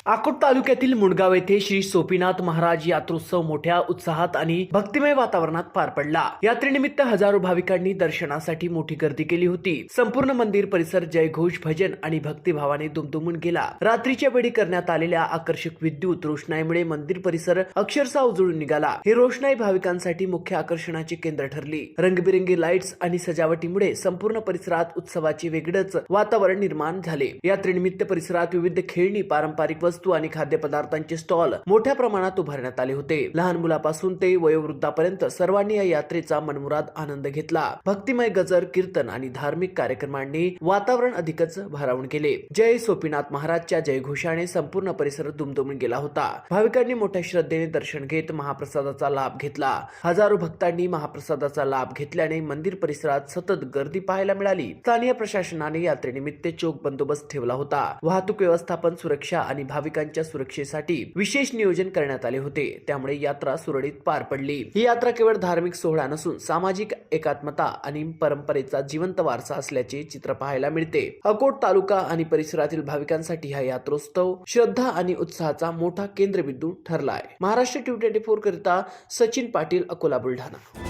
अकोट तालुक्यातील मुंडगाव येथे श्री सोपीनाथ महाराज यात्रोत्सव मोठ्या उत्साहात आणि भक्तिमय वातावरणात पार पडला। यात्रेनिमित्त हजारो भाविकांनी दर्शनासाठी मोठी गर्दी केली होती। संपूर्ण मंदिर परिसर जयघोष, भजन आणि भक्तिभावाने दुमदुमून गेला। रात्रीच्या वेळी करण्यात आलेल्या आकर्षक विद्युत रोषणाईमुळे मंदिर परिसर अक्षरशः उजळून निघाला। ही रोषणाई भाविकांसाठी मुख्य आकर्षणाचे केंद्र ठरली। रंगबिरंगी लाईट्स आणि सजावटीमुळे संपूर्ण परिसरात उत्सवाचे वेगळेच वातावरण निर्माण झाले। यात्रेनिमित्त परिसरात विविध खेळणी, पारंपरिक वस्तू आणि खाद्यपदार्थांचे स्टॉल मोठ्या प्रमाणात उभारण्यात आले होते। लहान मुलापासून ते वयोवृद्धापर्यंत सर्वांनी या यात्रेचा मनमुराद आनंद घेतला। भक्तिमय गजर, कीर्तन आणि धार्मिक कार्यक्रमांनी वातावरण अधिकच भारावून केले। जय सोपीनाथ महाराजच्या जयघोषाने संपूर्ण परिसर दुमदुमून गेला होता। भाविकांनी मोठ्या श्रद्धेने दर्शन घेत महाप्रसादाचा लाभ घेतला। हजारो भक्तांनी महाप्रसादाचा लाभ घेतल्याने मंदिर परिसरात सतत गर्दी पाहायला मिळाली। स्थानीय प्रशासनाने यात्रेनिमित्त चोख बंदोबस्त ठेवला होता। वाहतूक व्यवस्थापन, सुरक्षा आणि भाविकांच्या सुरक्षेसाठी विशेष नियोजन करण्यात आले होते। त्यामुळे यात्रा सुरळीत पार पडली। ही यात्रा केवळ धार्मिक सोहळा नसून सामाजिक एकात्मता आणि परंपरेचा जिवंत वारसा असल्याचे चित्र पाहायला मिळते। अकोट तालुका आणि परिसरातील भाविकांसाठी हा यात्रोत्सव श्रद्धा आणि उत्साहाचा मोठा केंद्रबिंदू ठरला आहे। महाराष्ट्र 24 करिता सचिन पाटील, अकोला, बुलढाणा।